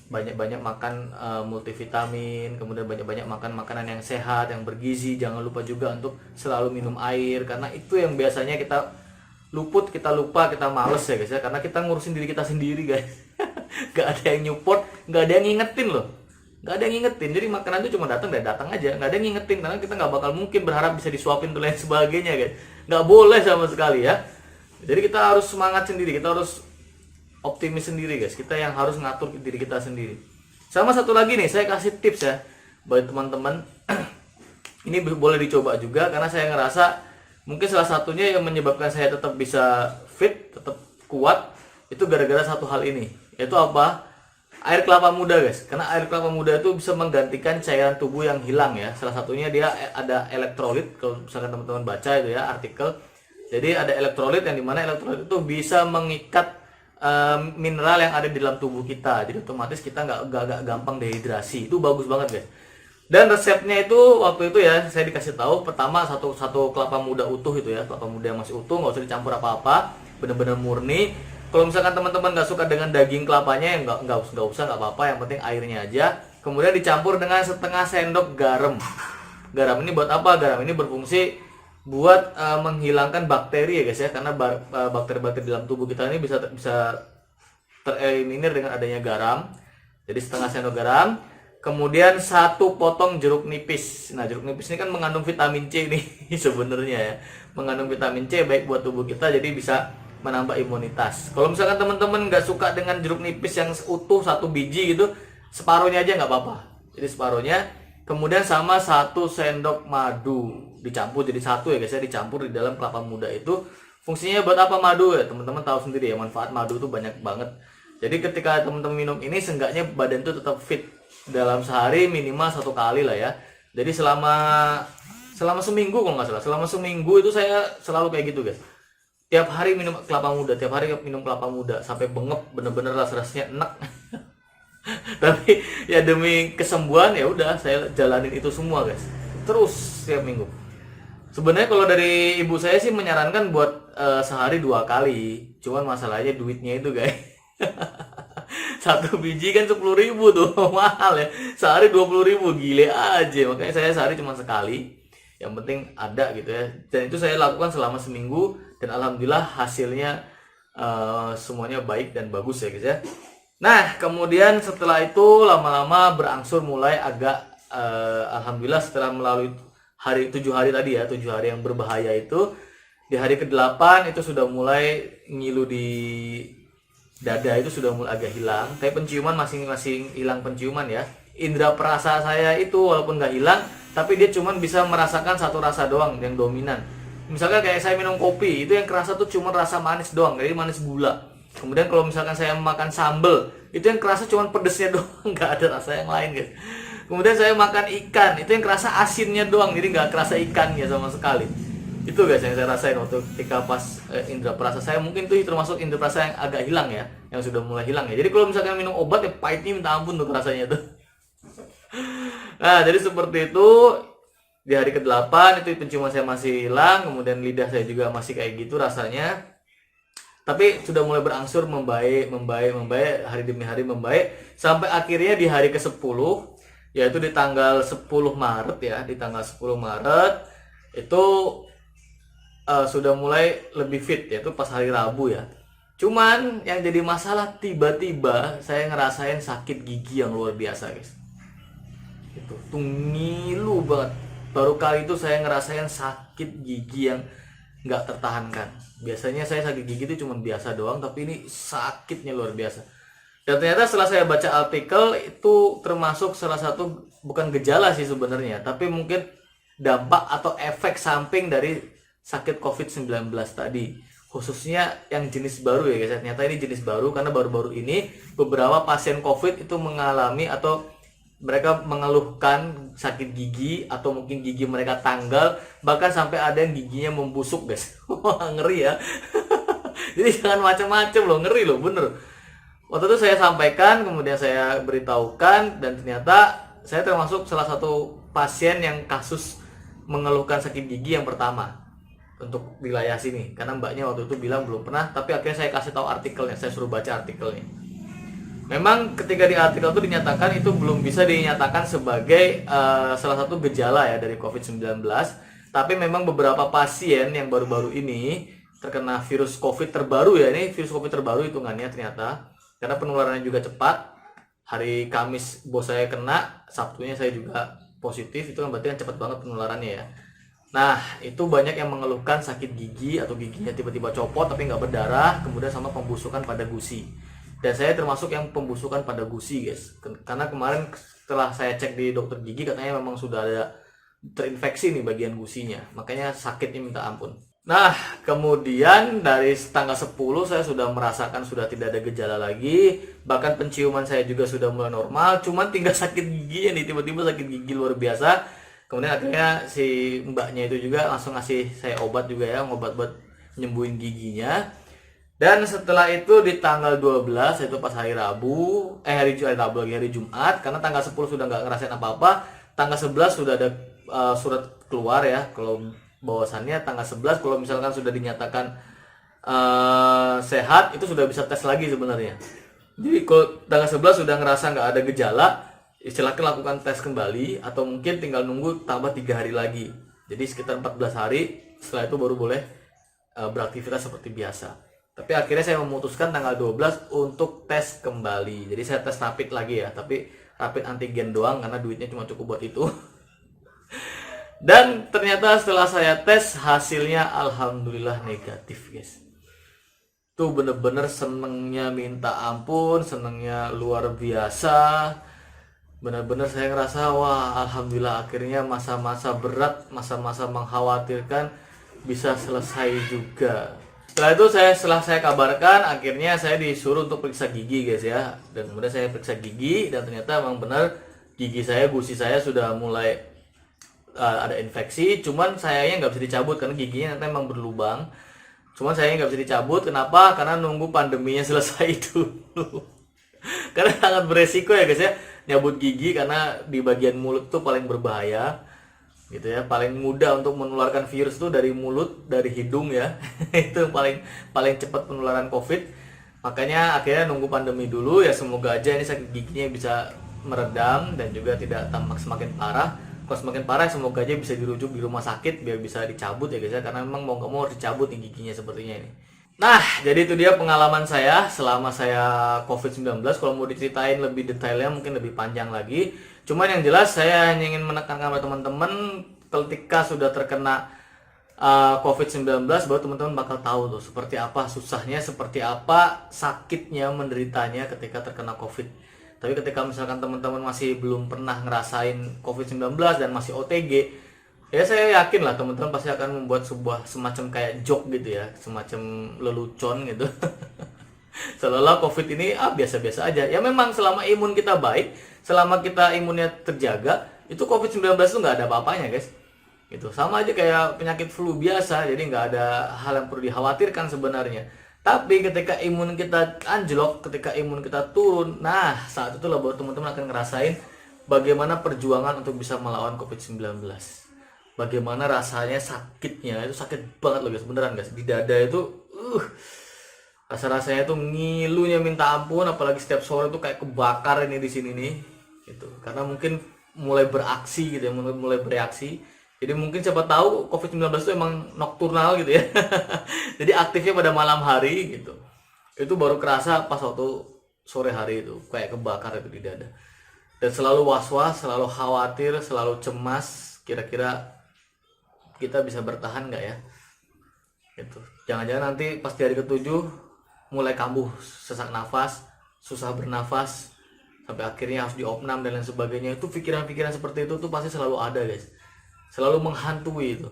Banyak-banyak makan multivitamin, kemudian banyak-banyak makan makanan yang sehat, yang bergizi. Jangan lupa juga untuk selalu minum air, karena itu yang biasanya kita luput, kita lupa, kita males ya guys ya, karena kita ngurusin diri kita sendiri guys. Gak ada yang nyupport, gak ada yang ngingetin loh, gak ada yang ngingetin. Jadi makanan itu cuma datang aja, gak ada yang ngingetin, karena kita gak bakal mungkin berharap bisa disuapin dan lain sebagainya guys. Gak boleh sama sekali ya. Jadi kita harus semangat sendiri, kita harus optimis sendiri guys, kita yang harus ngatur diri kita sendiri. Sama satu lagi nih, saya kasih tips ya buat teman-teman. Ini boleh dicoba juga, karena saya ngerasa mungkin salah satunya yang menyebabkan saya tetap bisa fit, tetap kuat, itu gara-gara satu hal ini, yaitu apa? Air kelapa muda guys. Karena air kelapa muda itu bisa menggantikan cairan tubuh yang hilang ya. Salah satunya dia ada elektrolit, kalau misalkan teman-teman baca itu ya artikel. Jadi ada elektrolit yang dimana elektrolit itu bisa mengikat mineral yang ada di dalam tubuh kita. Jadi otomatis kita nggak gampang dehidrasi. Itu bagus banget guys. Dan resepnya itu waktu itu ya saya dikasih tahu, pertama satu kelapa muda utuh itu ya, kelapa muda yang masih utuh, nggak usah dicampur apa-apa, bener-bener murni. Kalau misalkan teman-teman nggak suka dengan daging kelapanya, ya nggak usah, nggak apa-apa. Yang penting airnya aja. Kemudian dicampur dengan setengah sendok garam. Garam ini buat apa? Garam ini berfungsi buat menghilangkan bakteri ya guys ya, karena bakteri-bakteri dalam tubuh kita ini bisa tereliminir dengan adanya garam. Jadi setengah sendok garam. Kemudian 1 potong jeruk nipis. Nah, jeruk nipis ini kan mengandung vitamin C nih sebenarnya ya. Mengandung vitamin C baik buat tubuh kita, jadi bisa menambah imunitas. Kalau misalkan teman-teman nggak suka dengan jeruk nipis yang utuh 1 biji gitu, separuhnya aja nggak apa-apa. Jadi separuhnya. Kemudian sama 1 sendok madu dicampur jadi 1 ya guys ya, dicampur di dalam kelapa muda itu. Fungsinya buat apa madu ya? Teman-teman tahu sendiri ya, manfaat madu itu banyak banget. Jadi ketika teman-teman minum ini, seenggaknya badan itu tetap fit. Dalam sehari minimal 1 kali lah ya. Jadi selama seminggu kalau nggak salah, selama seminggu itu saya selalu kayak gitu guys. Tiap hari minum kelapa muda, tiap hari minum kelapa muda sampai bengep, bener-bener rasanya enak. Tapi ya demi kesembuhan ya udah saya jalanin itu semua guys, terus tiap minggu. Sebenarnya kalau dari ibu saya sih menyarankan buat sehari 2 kali, cuman masalahnya duitnya itu guys. 1 biji kan 10.000 tuh, mahal ya. Sehari 20.000, gile aja. Makanya saya sehari cuma sekali. Yang penting ada gitu ya. Dan itu saya lakukan selama seminggu dan alhamdulillah hasilnya semuanya baik dan bagus ya guys ya. Nah, kemudian setelah itu lama-lama berangsur mulai agak alhamdulillah setelah melalui 7 hari tadi ya, 7 hari yang berbahaya itu, di hari ke-8 itu sudah mulai ngilu di dada, itu sudah mulai agak hilang. Tapi penciuman masing hilang penciuman ya. Indra perasa saya itu walaupun nggak hilang, tapi dia cuma bisa merasakan 1 rasa doang yang dominan. Misalkan kayak saya minum kopi, itu yang kerasa tuh cuma rasa manis doang, jadi manis gula. Kemudian kalau misalkan saya makan sambal, itu yang kerasa cuma pedesnya doang, nggak ada rasa yang lain guys. Kemudian saya makan ikan, itu yang kerasa asinnya doang, jadi nggak kerasa ikannya sama sekali. Itu guys yang saya rasain waktu ketika pas indra perasa saya, mungkin tuh termasuk indra perasa yang agak hilang ya, yang sudah mulai hilang ya. Jadi kalau misalkan minum obat ya pahitnya minta ampun tuh rasanya tuh. Nah, jadi seperti itu. Di hari ke-8 itu penciuman saya masih hilang, kemudian lidah saya juga masih kayak gitu rasanya. Tapi sudah mulai berangsur membaik, hari demi hari membaik sampai akhirnya di hari ke-10, yaitu di tanggal 10 Maret ya, di tanggal 10 Maret itu sudah mulai lebih fit, yaitu pas hari Rabu ya. Cuman yang jadi masalah, tiba-tiba saya ngerasain sakit gigi yang luar biasa guys. Itu tuh ngilu banget. Baru kali itu saya ngerasain sakit gigi yang nggak tertahankan. Biasanya saya sakit gigi itu cuma biasa doang, tapi ini sakitnya luar biasa. Dan ternyata setelah saya baca artikel, itu termasuk salah satu, bukan gejala sih sebenarnya, tapi mungkin dampak atau efek samping dari sakit COVID-19 tadi. Khususnya yang jenis baru ya guys. Ternyata ini jenis baru karena baru-baru ini beberapa pasien COVID itu mengalami atau mereka mengeluhkan sakit gigi, atau mungkin gigi mereka tanggal, bahkan sampai ada yang giginya membusuk guys. Wah, ngeri ya. Jadi jangan macam-macam loh, ngeri loh, bener. Waktu itu saya sampaikan, kemudian saya beritahukan, dan ternyata saya termasuk salah satu pasien yang kasus mengeluhkan sakit gigi yang pertama untuk wilayah sini. Karena mbaknya waktu itu bilang belum pernah, tapi akhirnya saya kasih tahu artikelnya, saya suruh baca artikelnya. Memang ketika di artikel itu dinyatakan itu belum bisa dinyatakan sebagai salah satu gejala ya dari COVID-19. Tapi memang beberapa pasien yang baru-baru ini terkena virus COVID terbaru ya. Ini virus COVID terbaru hitungannya ternyata. Karena penularannya juga cepat. Hari Kamis bos saya kena, Sabtunya saya juga positif. Itu kan berarti kan cepat banget penularannya ya. Nah, itu banyak yang mengeluhkan sakit gigi atau giginya tiba-tiba copot tapi nggak berdarah. Kemudian sama pembusukan pada gusi. Dan saya termasuk yang pembusukan pada gusi guys. Karena kemarin setelah saya cek di dokter gigi, katanya memang sudah ada terinfeksi nih bagian gusinya. Makanya sakitnya minta ampun. Nah, kemudian dari tanggal 10 saya sudah merasakan sudah tidak ada gejala lagi. Bahkan penciuman saya juga sudah mulai normal. Cuman tinggal sakit gigi nih, tiba-tiba sakit gigi luar biasa. Kemudian akhirnya si mbaknya itu juga langsung ngasih saya obat juga ya, obat buat nyembuhin giginya. Dan setelah itu di tanggal 12, itu pas hari Rabu, hari Rabu lagi, hari Jumat, karena tanggal 10 sudah nggak ngerasain apa-apa, tanggal 11 sudah ada surat keluar ya, kalau bahwasannya tanggal 11 kalau misalkan sudah dinyatakan sehat, itu sudah bisa tes lagi sebenarnya. Jadi kalau tanggal 11 sudah ngerasa nggak ada gejala, silakan lakukan tes kembali, atau mungkin tinggal nunggu tambah 3 hari lagi. Jadi sekitar 14 hari, setelah itu baru boleh beraktivitas seperti biasa. Tapi akhirnya saya memutuskan tanggal 12 untuk tes kembali. Jadi saya tes rapid lagi ya, tapi rapid antigen doang karena duitnya cuma cukup buat itu. Dan ternyata setelah saya tes, hasilnya alhamdulillah negatif, guys. Tuh bener-bener senengnya minta ampun, senengnya luar biasa. Bener-bener saya ngerasa, wah alhamdulillah akhirnya masa-masa berat, masa-masa mengkhawatirkan bisa selesai juga. Setelah saya kabarkan, akhirnya saya disuruh untuk periksa gigi, guys ya. Dan kemudian saya periksa gigi, dan ternyata memang benar gigi saya, gusi saya sudah mulai ada infeksi. Cuman sayanya nggak bisa dicabut karena giginya nanti memang berlubang. Cuman sayanya nggak bisa dicabut. Kenapa? Karena nunggu pandeminya selesai dulu. Karena sangat beresiko ya, guys ya, nyabut gigi, karena di bagian mulut tuh paling berbahaya. Gitu ya, paling mudah untuk menularkan virus itu dari mulut, dari hidung ya. Itu paling cepat penularan COVID. Makanya akhirnya nunggu pandemi dulu ya, semoga aja ini sakit giginya bisa meredam dan juga tidak tampak semakin parah. Kalau semakin parah semoga aja bisa dirujuk di rumah sakit biar bisa dicabut ya guys ya, karena memang mau nggak mau harus dicabut nih giginya sepertinya ini. Nah, jadi itu dia pengalaman saya selama saya COVID-19. Kalau mau diceritain lebih detailnya mungkin lebih panjang lagi. Cuman yang jelas saya hanya ingin menekankan kepada teman-teman, ketika sudah terkena COVID-19 baru teman-teman bakal tahu tuh seperti apa susahnya, seperti apa sakitnya, menderitanya ketika terkena COVID. Tapi ketika misalkan teman-teman masih belum pernah ngerasain COVID-19 dan masih OTG, ya saya yakin lah teman-teman pasti akan membuat sebuah semacam kayak joke gitu ya, semacam lelucon gitu. Seolah-olah COVID ini biasa-biasa aja. Ya memang selama imun kita baik, selama kita imunnya terjaga, itu COVID-19 itu nggak ada apa-apanya guys. Gitu. Sama aja kayak penyakit flu biasa, jadi nggak ada hal yang perlu dikhawatirkan sebenarnya. Tapi ketika imun kita anjlok, ketika imun kita turun, nah saat itulah buat teman-teman akan ngerasain bagaimana perjuangan untuk bisa melawan COVID-19. Bagaimana rasanya sakitnya, itu sakit banget loh guys, beneran guys. Di dada itu, rasa-rasanya tuh ngilunya minta ampun, apalagi setiap sore tuh kayak kebakar ini di sini nih. Gitu. Karena mungkin mulai beraksi gitu ya, mulai bereaksi. Jadi mungkin siapa tahu COVID-19 itu emang nokturnal gitu ya. Jadi aktifnya pada malam hari gitu. Itu baru kerasa pas waktu sore hari itu kayak kebakar itu di dada. Dan selalu was-was, selalu khawatir, selalu cemas, kira-kira kita bisa bertahan nggak ya? Gitu. Jangan-jangan nanti pas di hari ke-7 mulai kambuh sesak nafas, susah bernafas, sampai akhirnya harus diopnam dan lain sebagainya. Itu pikiran-pikiran seperti itu tuh pasti selalu ada guys, selalu menghantui itu.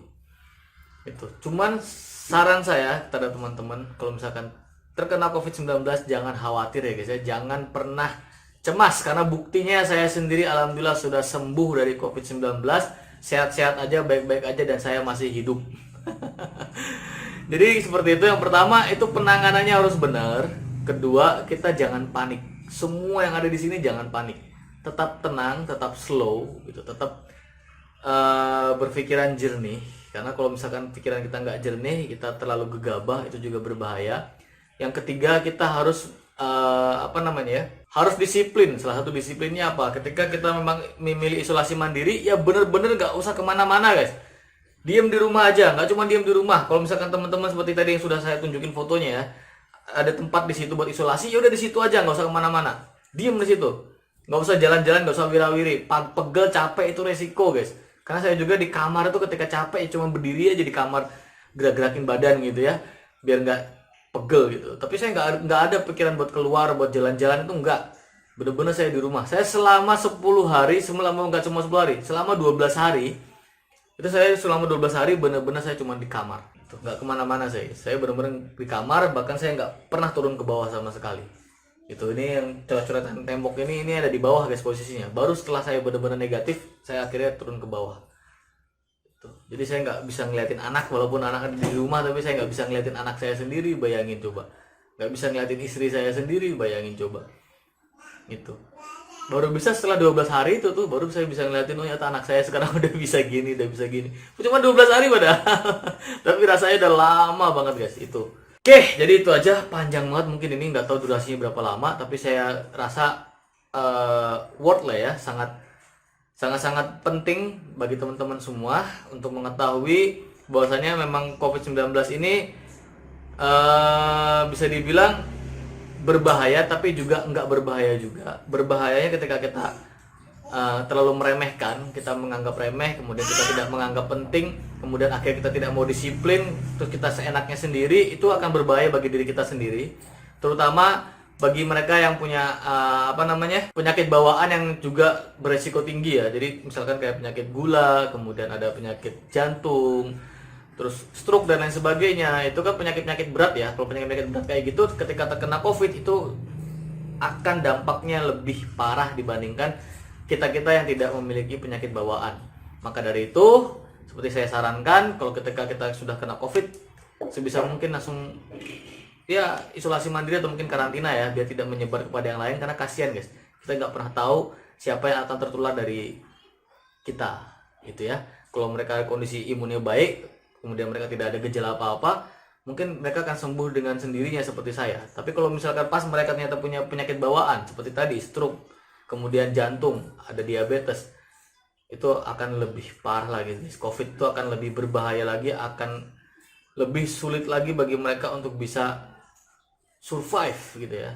Cuman saran saya kepada teman-teman, kalau misalkan terkena COVID-19 jangan khawatir ya guys ya, jangan pernah cemas, karena buktinya saya sendiri alhamdulillah sudah sembuh dari COVID-19, sehat-sehat aja, baik-baik aja, dan saya masih hidup. Jadi seperti itu. Yang pertama itu penanganannya harus benar. Kedua, kita jangan panik. Semua yang ada di sini jangan panik. Tetap tenang, tetap slow, gitu. Tetap berpikiran jernih. Karena kalau misalkan pikiran kita nggak jernih, kita terlalu gegabah, itu juga berbahaya. Yang ketiga, kita harus harus disiplin. Salah satu disiplinnya apa? Ketika kita memang memilih isolasi mandiri, ya bener-bener nggak usah kemana-mana guys. Diem di rumah aja, nggak cuma diem di rumah. Kalau misalkan teman-teman seperti tadi yang sudah saya tunjukin fotonya ya, ada tempat di situ buat isolasi, ya udah di situ aja, nggak usah kemana-mana. Diem di situ, nggak usah jalan-jalan, nggak usah wira-wiri. Pegel, capek itu resiko guys. Karena saya juga di kamar itu ketika capek, cuma berdiri aja di kamar, gerak-gerakin badan gitu ya, biar nggak pegel gitu. Tapi saya nggak ada pikiran buat keluar, buat jalan-jalan, itu nggak. Bener-bener saya di rumah. Saya selama 10 hari, nggak cuma 10 hari, selama 12 hari. Itu saya selama 12 hari benar-benar saya cuma di kamar, gitu. Nggak kemana-mana saya benar-benar di kamar, bahkan saya nggak pernah turun ke bawah sama sekali. Itu ini yang coret-coretan tembok ini ada di bawah guys posisinya. Baru setelah saya benar-benar negatif, saya akhirnya turun ke bawah. Gitu. Jadi saya nggak bisa ngeliatin anak, walaupun anak ada di rumah, tapi saya nggak bisa ngeliatin anak saya sendiri, bayangin coba. Nggak bisa ngeliatin istri saya sendiri, bayangin coba. Gitu. Baru bisa setelah 12 hari itu tuh baru saya bisa ngeliatin, oh nyata anak saya sekarang udah bisa gini. Cuma 12 hari padahal. Tapi rasanya udah lama banget guys itu. Oke, jadi itu aja, panjang banget mungkin ini, nggak tahu durasinya berapa lama, tapi saya rasa worth lah ya, sangat penting bagi teman-teman semua untuk mengetahui bahwasanya memang COVID-19 ini bisa dibilang berbahaya, tapi juga nggak berbahaya juga. Berbahayanya ketika kita terlalu meremehkan, kita menganggap remeh, kemudian kita tidak menganggap penting, kemudian akhirnya kita tidak mau disiplin, terus kita seenaknya sendiri, itu akan berbahaya bagi diri kita sendiri, terutama bagi mereka yang punya penyakit bawaan yang juga beresiko tinggi ya. Jadi misalkan kayak penyakit gula, kemudian ada penyakit jantung, terus stroke dan lain sebagainya, itu kan penyakit-penyakit berat ya. Kalau penyakit-penyakit berat kayak gitu, ketika terkena COVID itu akan dampaknya lebih parah dibandingkan kita-kita yang tidak memiliki penyakit bawaan. Maka dari itu, seperti saya sarankan, kalau ketika kita sudah kena COVID, sebisa mungkin langsung ya isolasi mandiri atau mungkin karantina ya, biar tidak menyebar kepada yang lain, karena kasihan guys, kita nggak pernah tahu siapa yang akan tertular dari kita gitu ya. Kalau mereka kondisi imunnya baik, kemudian mereka tidak ada gejala apa-apa, mungkin mereka akan sembuh dengan sendirinya seperti saya. Tapi kalau misalkan pas mereka ternyata punya penyakit bawaan seperti tadi stroke, kemudian jantung, ada diabetes, itu akan lebih parah lagi. COVID itu akan lebih berbahaya lagi, akan lebih sulit lagi bagi mereka untuk bisa survive gitu ya.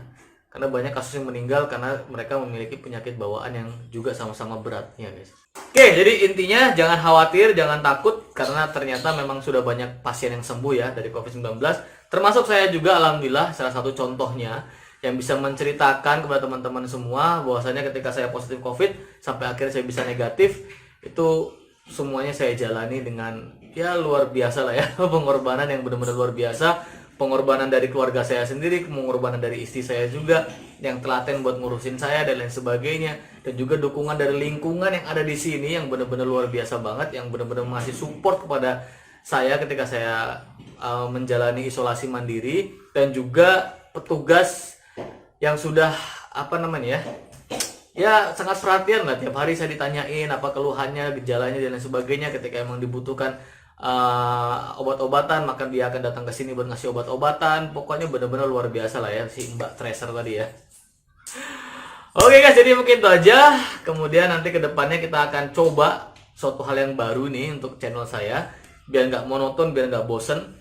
Karena banyak kasus yang meninggal karena mereka memiliki penyakit bawaan yang juga sama-sama berat ya guys. Oke, jadi intinya jangan khawatir, jangan takut, karena ternyata memang sudah banyak pasien yang sembuh ya dari COVID-19. Termasuk saya juga, alhamdulillah, salah satu contohnya yang bisa menceritakan kepada teman-teman semua bahwasanya ketika saya positif COVID sampai akhirnya saya bisa negatif, itu semuanya saya jalani dengan ya luar biasa lah ya. Pengorbanan yang benar-benar luar biasa, pengorbanan dari keluarga saya sendiri, pengorbanan dari istri saya juga yang telaten buat ngurusin saya dan lain sebagainya, dan juga dukungan dari lingkungan yang ada di sini yang benar-benar luar biasa banget, yang benar-benar masih support kepada saya ketika saya menjalani isolasi mandiri, dan juga petugas yang sudah ya sangat perhatian lah. Tiap hari saya ditanyain apa keluhannya, gejalanya dan lain sebagainya. Ketika emang dibutuhkan obat-obatan, maka dia akan datang ke sini buat ngasih obat-obatan. Pokoknya benar-benar luar biasa lah ya si Mbak Tracer tadi ya. Oke guys, jadi mungkin itu aja. Kemudian nanti kedepannya kita akan coba suatu hal yang baru nih untuk channel saya, biar nggak monoton, biar nggak bosen.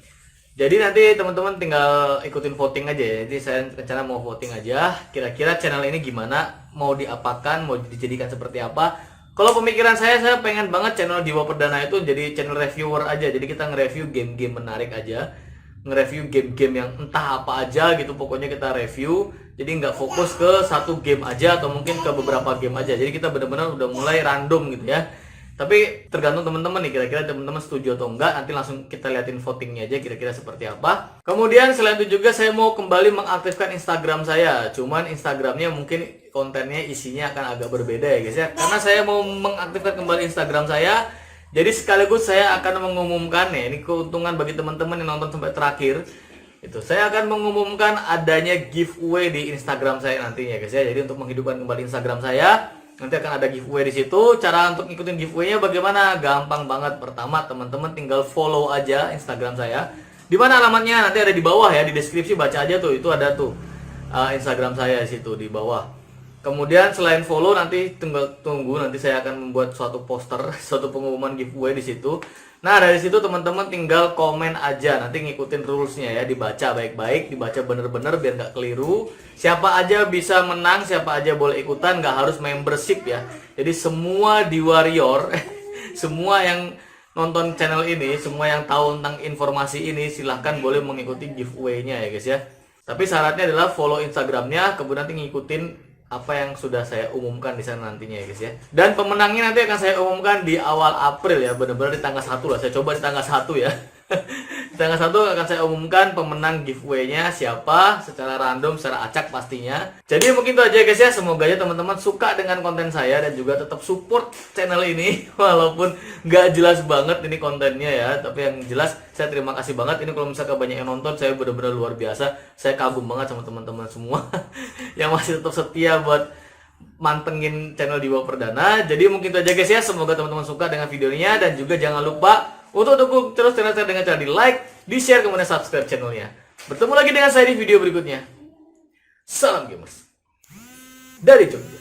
Jadi nanti teman-teman tinggal ikutin voting aja ya. Jadi saya rencana mau voting aja, kira-kira channel ini gimana, mau diapakan, mau dijadikan seperti apa. Kalau pemikiran saya pengen banget channel Diwa Perdana itu jadi channel reviewer aja. Jadi kita nge-review game-game menarik aja, nge-review game-game yang entah apa aja gitu, pokoknya kita review. Jadi nggak fokus ke satu game aja atau mungkin ke beberapa game aja. Jadi kita benar-benar udah mulai random gitu ya. Tapi tergantung teman-teman nih, kira-kira teman-teman setuju atau enggak. Nanti langsung kita liatin votingnya aja kira-kira seperti apa. Kemudian selain itu juga saya mau kembali mengaktifkan Instagram saya. Cuman Instagramnya mungkin kontennya isinya akan agak berbeda ya guys ya. Karena saya mau mengaktifkan kembali Instagram saya, jadi sekaligus saya akan mengumumkan ya, ini keuntungan bagi teman-teman yang nonton sampai terakhir. Itu saya akan mengumumkan adanya giveaway di Instagram saya nantinya guys ya. Jadi untuk menghidupkan kembali Instagram saya, nanti akan ada giveaway di situ. Cara untuk ngikutin giveaway-nya bagaimana? Gampang banget. Pertama, teman-teman tinggal follow aja Instagram saya. Di mana alamatnya? Nanti ada di bawah ya, di deskripsi, baca aja tuh. Itu ada tuh Instagram saya di situ di bawah. Kemudian selain follow, nanti tunggu nanti saya akan membuat suatu poster, suatu pengumuman giveaway di situ. Nah, dari situ teman-teman tinggal komen aja, nanti ngikutin rules-nya ya, dibaca baik-baik, dibaca bener-bener biar nggak keliru. Siapa aja bisa menang, siapa aja boleh ikutan, nggak harus membership ya. Jadi semua di Warrior, semua yang nonton channel ini, semua yang tahu tentang informasi ini, silahkan boleh mengikuti giveaway-nya ya guys ya. Tapi syaratnya adalah follow Instagramnya, kemudian nanti ngikutin apa yang sudah saya umumkan di sana nantinya ya guys ya. Dan pemenangnya nanti akan saya umumkan di awal April ya, benar-benar di tanggal 1 lah. Saya coba di tanggal 1 ya. Di tanggal 1 akan saya umumkan pemenang giveaway-nya siapa, secara random, secara acak pastinya. Jadi mungkin itu aja guys ya. Semoga aja teman-teman suka dengan konten saya dan juga tetap support channel ini walaupun nggak jelas banget ini kontennya ya, tapi yang jelas saya terima kasih banget. Ini kalau misalkan banyak yang nonton, saya benar-benar luar biasa. Saya kagum banget sama teman-teman semua yang masih tetap setia buat mantengin channel Diwa Perdana. Jadi mungkin itu aja guys ya. Semoga teman-teman suka dengan videonya, dan juga jangan lupa untuk dukung terus channel saya dengan cara di like, di share, kemudian subscribe channelnya. Bertemu lagi dengan saya di video berikutnya. Salam gamers dari Jogja.